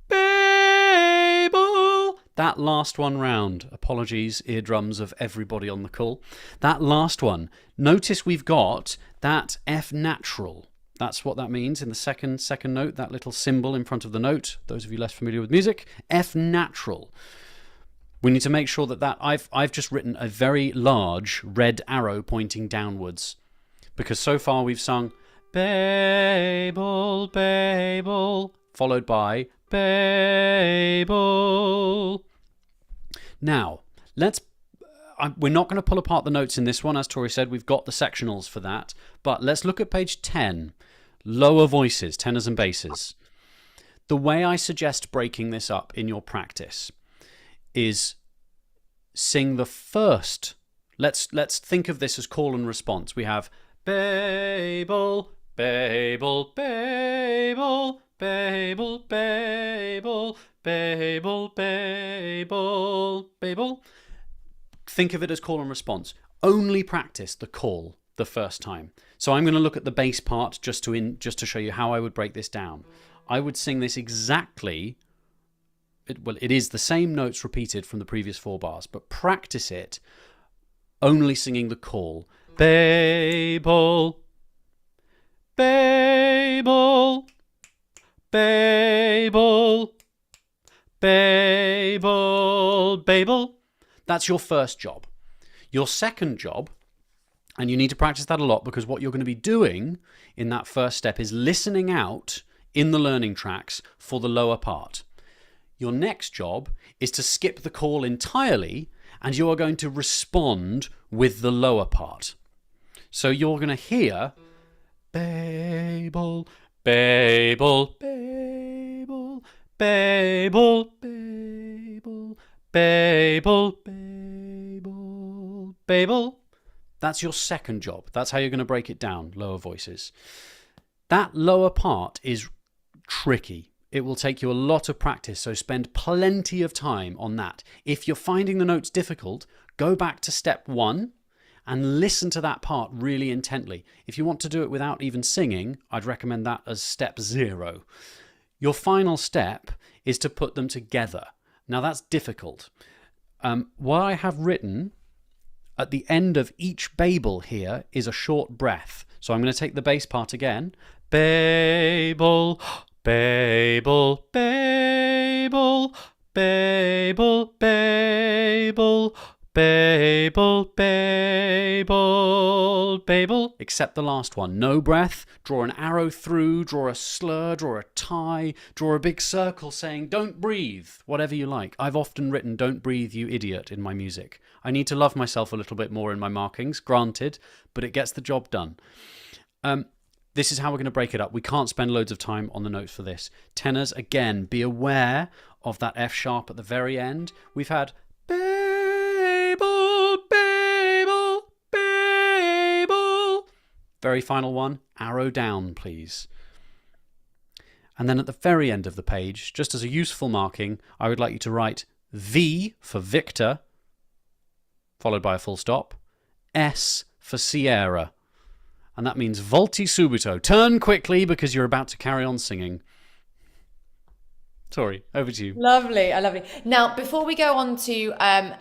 Babel. That last one round, apologies, eardrums of everybody on the call. That last one, notice we've got that F natural. That's what that means in the second note, that little symbol in front of the note. Those of you less familiar with music, F natural. We need to make sure that I've just written a very large red arrow pointing downwards, because so far we've sung Babel, Babel, followed by Babel. Now, we're not going to pull apart the notes in this one, as Tori said. We've got the sectionals for that. But let's look at page 10. Lower voices, tenors and basses. The way I suggest breaking this up in your practice is sing the first. Let's think of this as call and response. We have Babel, Babel, Babel, Babel, Babel, Babel, Babel, Babel. Think of it as call and response. Only practice the call the first time. So I'm going to look at the bass part just to show you how I would break this down. I would sing this exactly. It is the same notes repeated from the previous 4 bars, but practice it only singing the call. Babel, Babel, Babel, Babel, Babel. That's your first job. Your second job, and you need to practice that a lot, because what you're going to be doing in that first step is listening out in the learning tracks for the lower part. Your next job is to skip the call entirely, and you are going to respond with the lower part. So you're going to hear Babel, Babel, Babel, Babel, Babel, Babel, Babel, Babel. That's your second job. That's how you're going to break it down, lower voices. That lower part is tricky. It will take you a lot of practice, so spend plenty of time on that. If you're finding the notes difficult, go back to step 1 and listen to that part really intently. If you want to do it without even singing, I'd recommend that as step 0. Your final step is to put them together. Now that's difficult. What I have written at the end of each Babel here is a short breath. So I'm going to take the bass part again. Babel, Babel, Babel, Babel, Babel, Babel, Babel, Babel, except the last one. No breath. Draw an arrow through, draw a slur, draw a tie, draw a big circle saying, don't breathe, whatever you like. I've often written, don't breathe, you idiot, in my music. I need to love myself a little bit more in my markings, granted, but it gets the job done. This is how we're going to break it up. We can't spend loads of time on the notes for this. Tenors, again, be aware of that F sharp at the very end. We've had Babel, Babel, Babel. Very final one, arrow down, please. And then at the very end of the page, just as a useful marking, I would like you to write V for Victor, followed by a full stop, S for Sierra. And that means volti subito. Turn quickly because you're about to carry on singing. Sorry, over to you. Lovely, lovely. Now, before we go on to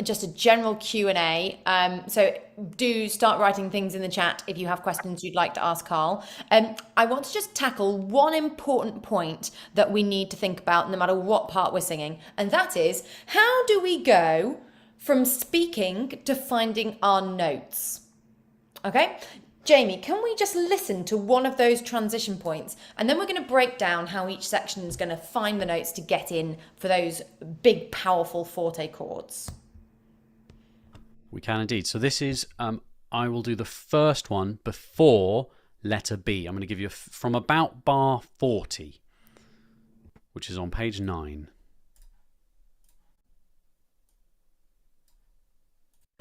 just a general Q&A, so do start writing things in the chat if you have questions you'd like to ask Karl. I want to just tackle one important point that we need to think about no matter what part we're singing, and that is, how do we go from speaking to finding our notes? Okay? Jamie, can we just listen to one of those transition points, and then we're going to break down how each section is going to find the notes to get in for those big, powerful forte chords? We can indeed. So this is, I will do the first one before letter B. I'm going to give you from about bar 40, which is on page 9.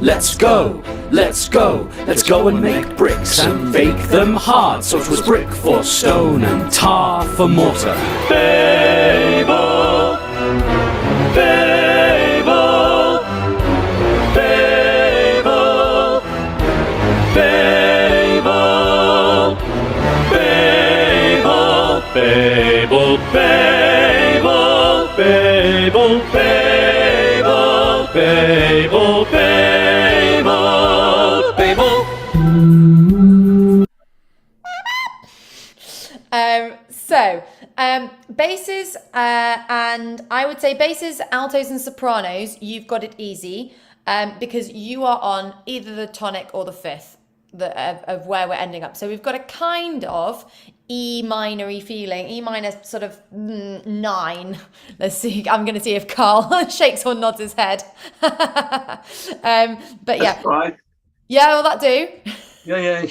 Let's go, let's go, let's go and make bricks and bake them hard, so it was brick for stone and tar for mortar. Babel, Babel, Babel, Babel, Babel, Babel, Babel, Babel, Babel, Babel, Babel. Basses, and I would say basses, altos and sopranos, you've got it easy because you are on either the tonic or the fifth of where we're ending up. So we've got a kind of E minor-y feeling, E minor sort of 9. Let's see, I'm going to see if Karl shakes or nods his head. But yeah. That's right. Yeah, will that do? Yeah.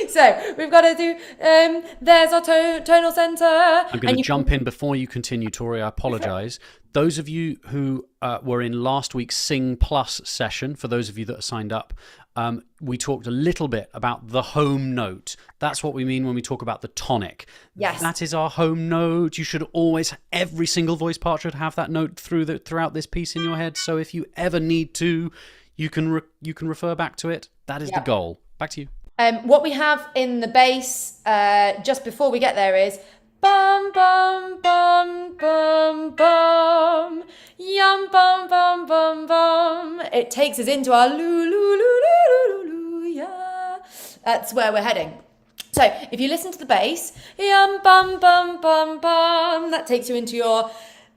So we've got to do, there's our tonal center. I'm going to jump in before you continue, Tori. I apologise. Those of you who were in last week's Sing Plus session, for those of you that are signed up, we talked a little bit about the home note. That's what we mean when we talk about the tonic. Yes. That is our home note. You should always, every single voice part should have that note throughout this piece in your head. So if you ever need to, you can refer back to it. That is the goal. Back to you. What we have in the bass, just before we get there, is bum bum bum bum bum, yum bum bum bum bum. It takes us into our loo loo loo loo loo loo yeah. That's where we're heading. So if you listen to the bass, yum bum bum bum bum, that takes you into your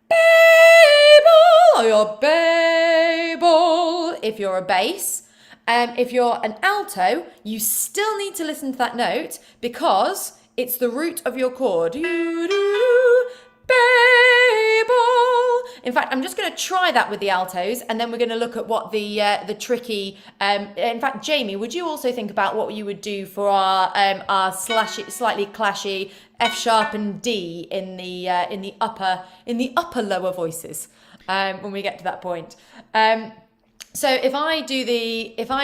Babel or your Babel if you're a bass. If you're an alto, you still need to listen to that note because it's the root of your chord. Babel. In fact, I'm just going to try that with the altos, and then we're going to look at what the tricky. In fact, Jamie, would you also think about what you would do for our slightly clashy F sharp and D in the upper lower voices when we get to that point. So if I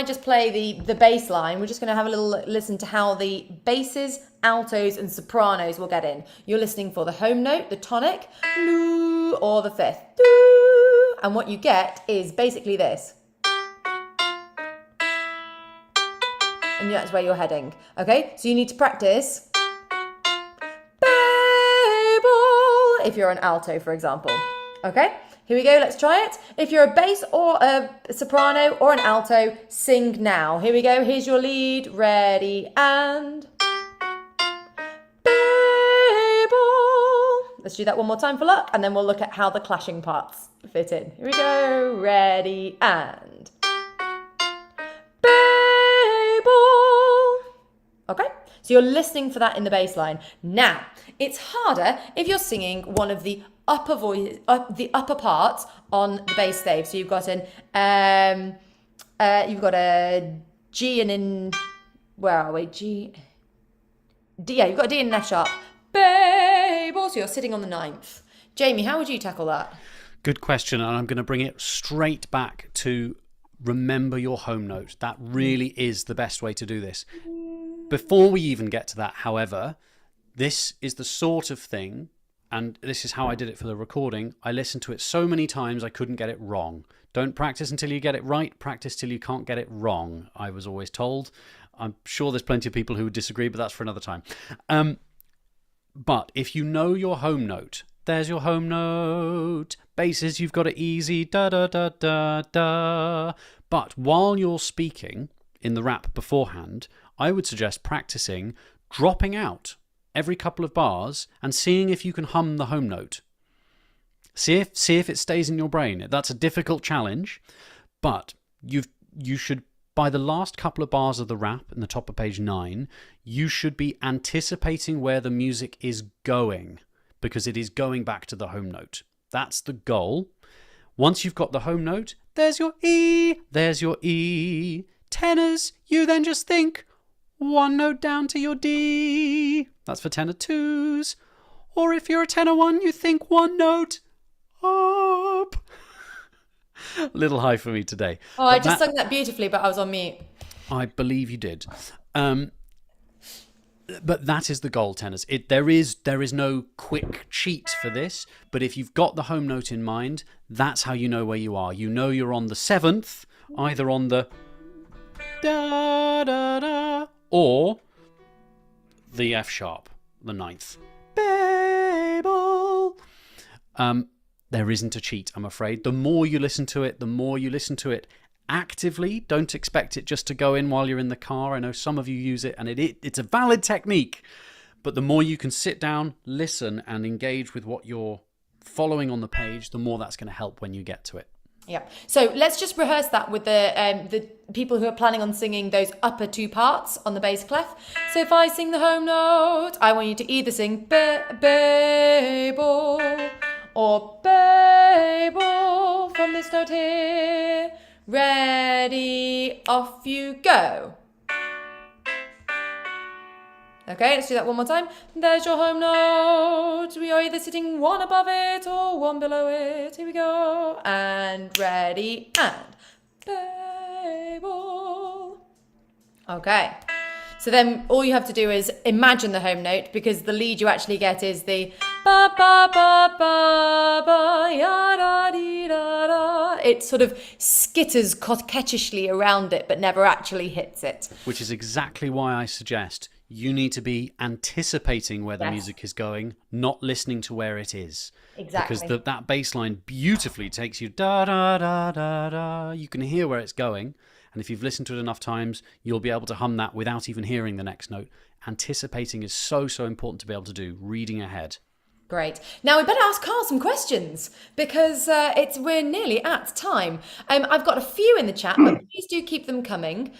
just play the bass line, we're just going to have a little listen to how the basses, altos and sopranos will get in. You're listening for the home note, the tonic, loo, or the fifth, doo, and what you get is basically this. And that's where you're heading. Okay, so you need to practice Babel if you're an alto, for example. Okay? Here we go, let's try it. If you're a bass or a soprano or an alto, sing now. Here we go, here's your lead, ready, and Babel. Let's do that one more time for luck, and then we'll look at how the clashing parts fit in. Here we go. Ready, and Babel. Okay, so you're listening for that in the bass line. Now, it's harder if you're singing one of the upper parts on the bass stave. So you've got a G and in, where are we? G, D, yeah, you've got a D and an F sharp. Babel, so you're sitting on the 9th. Jamie, how would you tackle that? Good question, and I'm going to bring it straight back to remember your home note. That really is the best way to do this. Before we even get to that, however, this is the sort of thing, and this is how I did it for the recording. I listened to it so many times I couldn't get it wrong. Don't practice until you get it right. Practice till you can't get it wrong, I was always told. I'm sure there's plenty of people who would disagree, but that's for another time. But if you know your home note, there's your home note. Basses, you've got it easy, da-da-da-da-da. But while you're speaking in the rap beforehand, I would suggest practicing dropping out every couple of bars and seeing if you can hum the home note. See if it stays in your brain. That's a difficult challenge, but you should, by the last couple of bars of the rap in the top of page 9, you should be anticipating where the music is going, because it is going back to the home note. That's the goal. Once you've got the home note, there's your E, there's your E. Tenors, you then just think one note down to your D. That's for tenor 2s. Or if you're a tenor 1, you think one note up. Little high for me today. Oh, I just sung that beautifully, but I was on mute. I believe you did. But that is the goal, tenors. There is no quick cheat for this, but if you've got the home note in mind, that's how you know where you are. You know you're on the 7th, either on the da da da or the F sharp, the 9th. Babel. There isn't a cheat, I'm afraid. The more you listen to it actively. Don't expect it just to go in while you're in the car. I know some of you use it, and it's a valid technique. But the more you can sit down, listen, and engage with what you're following on the page, the more that's going to help when you get to it. Yeah. So let's just rehearse that with the people who are planning on singing those upper 2 parts on the bass clef. So if I sing the home note, I want you to either sing Babel or Babel from this note here. Ready, off you go. Okay, let's do that one more time. There's your home note. We are either sitting one above it or one below it. Here we go. And ready, and Babel. Okay. So then all you have to do is imagine the home note, because the lead you actually get is the ba ba ba ba ba ya da dee da da. It sort of skitters coquettishly around it, but never actually hits it. Which is exactly why I suggest you need to be anticipating where the music is going, not listening to where it is. Exactly. Because that bass line beautifully takes you da da da da da. You can hear where it's going. And if you've listened to it enough times, you'll be able to hum that without even hearing the next note. Anticipating is so important to be able to do, reading ahead. Great. Now we better ask Karl some questions, because we're nearly at time. I've got a few in the chat, but please do keep them coming.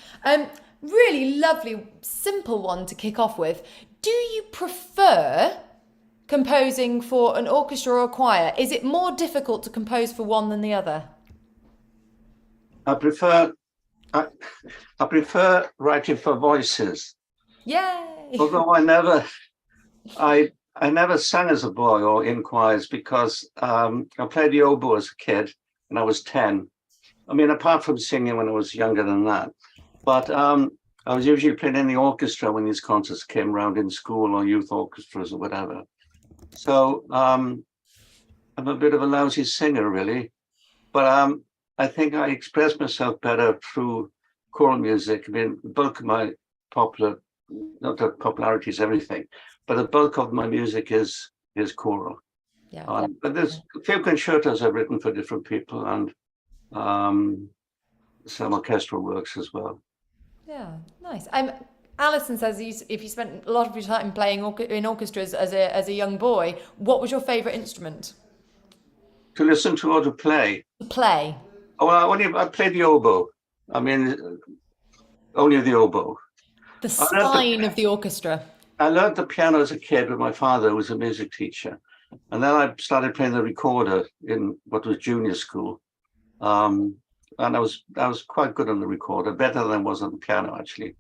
Really lovely, simple one to kick off with. Do you prefer composing for an orchestra or a choir? Is it more difficult to compose for one than the other? I prefer writing for voices. Yay! Although I never sang as a boy or in choirs, because I played the oboe as a kid when I was 10. I mean, apart from singing when I was younger than that. But I was usually playing in the orchestra when these concerts came around in school, or youth orchestras or whatever. So I'm a bit of a lousy singer, really. But I think I express myself better through choral music. I mean, the bulk of my not that popularity is everything, but the bulk of my music is choral. Yeah. But there's a few concertos I've written for different people, and some orchestral works as well. Yeah, nice. Alison says if you spent a lot of your time playing in orchestras as a young boy, what was your favourite instrument To listen to or to play? to play? Oh, well, I played the oboe. I mean, only the oboe. The I learned the, spine of the orchestra. I learned the piano as a kid with my father, who was a music teacher. And then I started playing the recorder in what was junior school. And I was quite good on the recorder, better than I was on the piano, actually.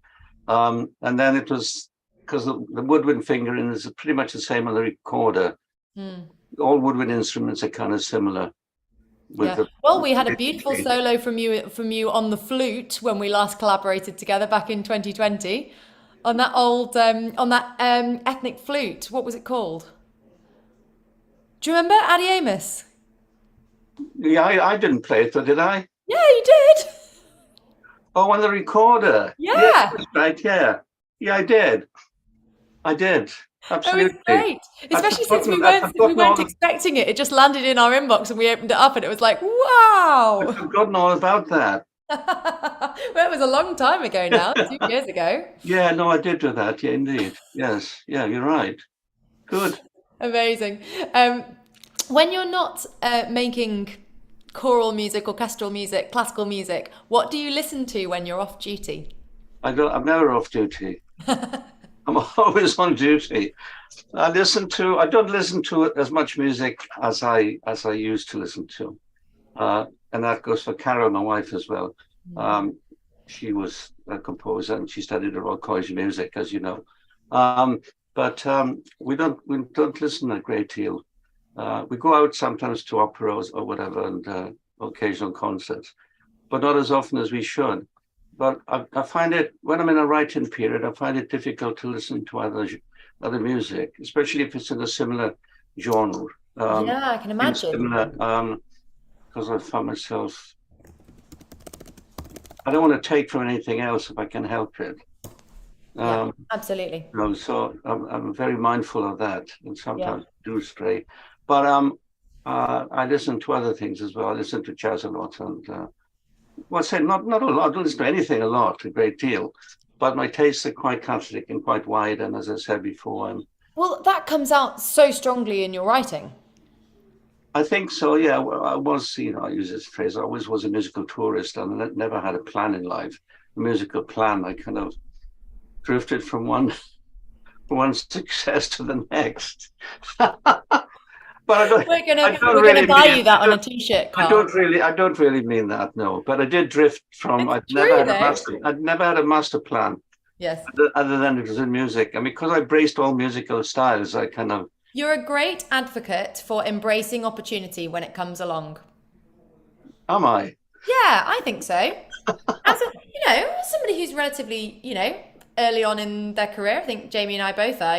And then it was, because the woodwind fingering is pretty much the same on the recorder. All woodwind instruments are kind of similar. Well, we had a beautiful solo from you on the flute when we last collaborated together back in 2020 on that old ethnic flute. What was it called? Do you remember Addie Amos? Yeah, I didn't play it, though, did I? Yeah, you did. Oh, on the recorder. Yeah. That's right. Yeah, I did. Absolutely. It was great, especially since we weren't expecting it. It just landed in our inbox and we opened it up and it was like, wow. I've forgotten all about that. Well, it was a long time ago now, 2 years ago. Yeah, no, I did do that. Yeah, indeed. Yes. Yeah, you're right. Good. Amazing. When you're not making choral music, orchestral music, classical music, what do you listen to when you're off duty? I'm never off duty. I'm always on duty. I don't listen to as much music as I used to listen to. And that goes for Karl, my wife, as well. She was a composer and she studied at Royal College of Music, as you know. But we don't listen a great deal. We go out sometimes to operas or whatever, and occasional concerts, but not as often as we should. But I find it, when I'm in a writing period, I find it difficult to listen to other music, especially if it's in a similar genre. Yeah, I can imagine. Because I find myself, I don't want to take from anything else if I can help it. Yeah, absolutely. So I'm very mindful of that, and sometimes do stray. But I listen to other things as well. I listen to jazz a lot, and not a lot. I don't listen to anything a lot, a great deal. But my tastes are quite Catholic and quite wide. And as I said before, well, that comes out so strongly in your writing. I think so. Yeah, well, I was, I use this phrase. I always was a musical tourist, and I never had a plan in life, a musical plan. I kind of drifted from one success to the next. But we're gonna buy you that on a t-shirt, Karl. I don't really mean that, no. But I did drift from. I'd never had a master plan. Yes. Other than it was in music, and because I braced all musical styles, I kind of. You're a great advocate for embracing opportunity when it comes along. Am I? Yeah, I think so. As somebody who's relatively, early on in their career, I think Jamie and I both are.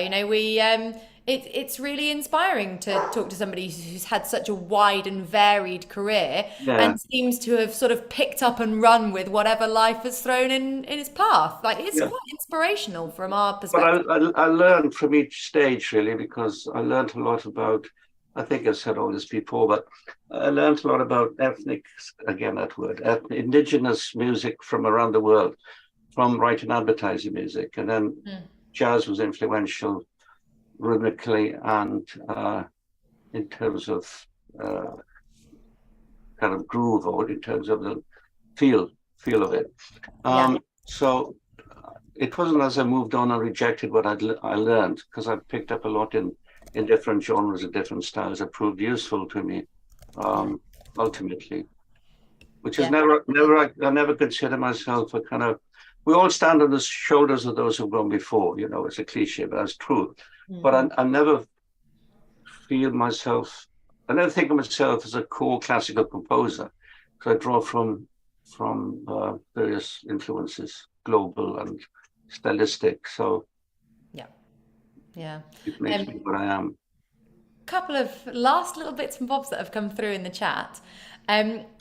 It's really inspiring to talk to somebody who's had such a wide and varied career and seems to have sort of picked up and run with whatever life has thrown in his path. Like, it's quite inspirational from our perspective. But I learned from each stage, really, because I learned a lot about, I think I've said all this before, but I learned a lot about indigenous music from around the world, from writing advertising music. And then jazz was influential rhythmically and in terms of kind of groove, or in terms of the feel of it. So it wasn't as I moved on and rejected what I learned, because I picked up a lot in different genres and different styles that proved useful to me ultimately, which is I never consider myself a kind of, we all stand on the shoulders of those who've gone before, it's a cliche, but that's true. But I never think of myself as a core classical composer, because I draw from various influences, global and stylistic. So it makes me what I am. Couple of last little bits and bobs that have come through in the chat.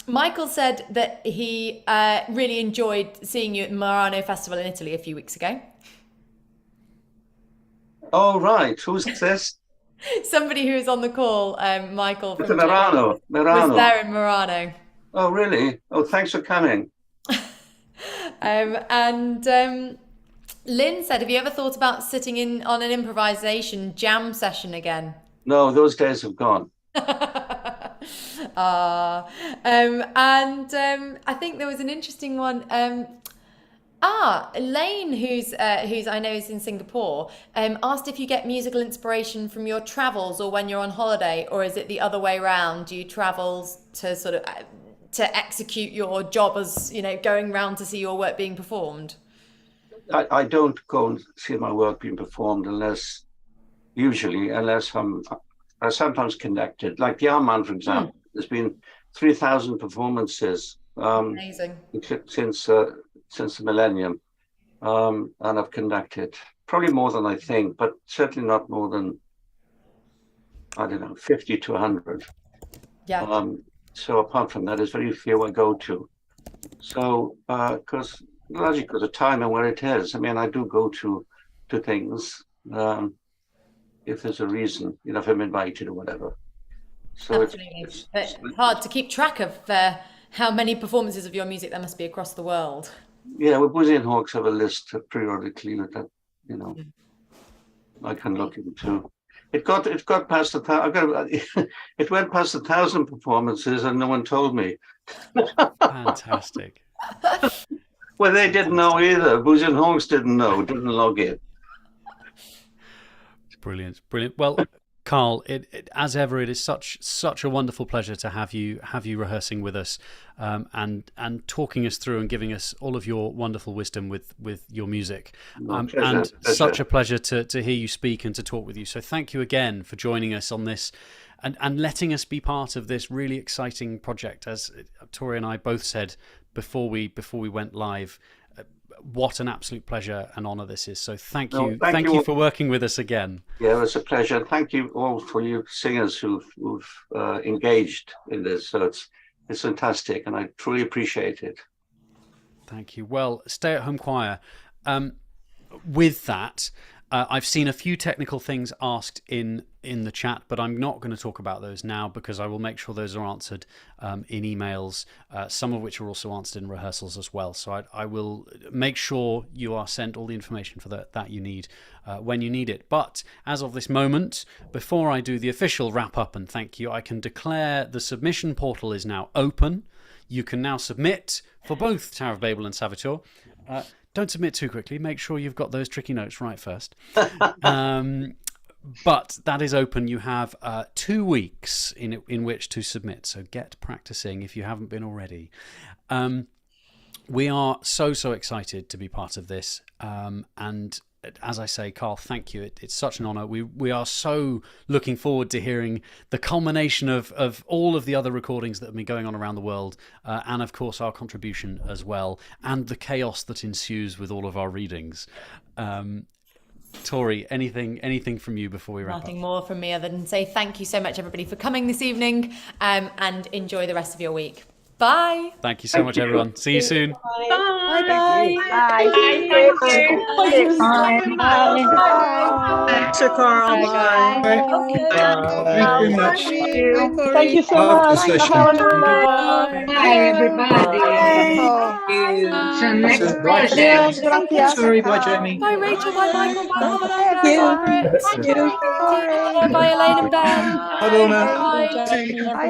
Michael said that he really enjoyed seeing you at Murano Festival in Italy a few weeks ago. Oh, right. Who's this? Somebody who was on the call, Michael. From Murano. Was there in Murano. Oh, really? Oh, thanks for coming. Lynn said, have you ever thought about sitting in on an improvisation jam session again? No, those days have gone. I think there was an interesting one. Elaine, who's I know is in Singapore, asked if you get musical inspiration from your travels or when you're on holiday, or is it the other way around? Do you travel to sort of to execute your job as, you know, going round to see your work being performed? I don't go and see my work being performed unless I'm sometimes connected. Like the Armand, for example, there's been 3,000 performances Amazing. since the millennium, and I've conducted probably more than I think, but certainly not more than, I don't know, 50 to 100. Yeah. So apart from that, there's very few I go to. So because largely because of time and where it is. I mean, I do go to things if there's a reason, you know, if I'm invited or whatever. So Absolutely. But hard to keep track of how many performances of your music there must be across the world. Yeah, well, Boozy and Hawks have a list periodically that, you know, I can look into. It got past it went past 1,000 performances and no one told me. Fantastic. Well, they didn't know either. Boozy and Hawks didn't know, didn't log in. Brilliant. Well, Karl, as ever, it is such a wonderful pleasure to have you rehearsing with us, and talking us through and giving us all of your wonderful wisdom with your music. Pleasure. Such a pleasure to hear you speak and to talk with you. So thank you again for joining us on this and letting us be part of this really exciting project. As Tori and I both said before we went live, what an absolute pleasure and honour this is. So thank you you for working with us again. Yeah, it's a pleasure. Thank you all for you singers who've engaged in this. So it's fantastic, and I truly appreciate it. Thank you. Well, Stay at Home Choir. With that, I've seen a few technical things asked in the chat, but I'm not going to talk about those now because I will make sure those are answered in emails, some of which are also answered in rehearsals as well. So I will make sure you are sent all the information for that you need when you need it. But as of this moment, before I do the official wrap up and thank you, I can declare the submission portal is now open. You can now submit for both Tower of Babel and Savitor. Don't submit too quickly. Make sure you've got those tricky notes right first. But that is open. You have 2 weeks in which to submit. So get practicing if you haven't been already. We are so excited to be part of this. And as I say, Karl, thank you. It's such an honour. We are so looking forward to hearing the culmination of all of the other recordings that have been going on around the world, and of course our contribution as well, and the chaos that ensues with all of our readings. Tori, anything from you before we wrap up? Nothing more from me other than say thank you so much, everybody, for coming this evening, and enjoy the rest of your week. Bye. Thank you so much, everyone. See you soon. Bye. Bye. Thanks, Karl. Bye. Thank you very much. Thank you so much. Bye, everybody. So next project. Sorry, bye, Jamie. Bye, Rachel. Bye, Michael. Bye, Hannah. Thank you. Bye, Elaine and Ben. Bye, Lorna.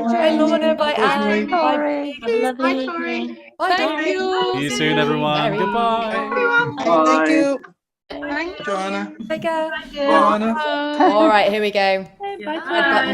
Bye, Lorna. Bye, Anne. Bye. Have a lovely evening. Bye, thank you. See you soon, everyone. Goodbye. Thank you. Joanna. Take care. Joanna. All right, here we go. Bye. Red button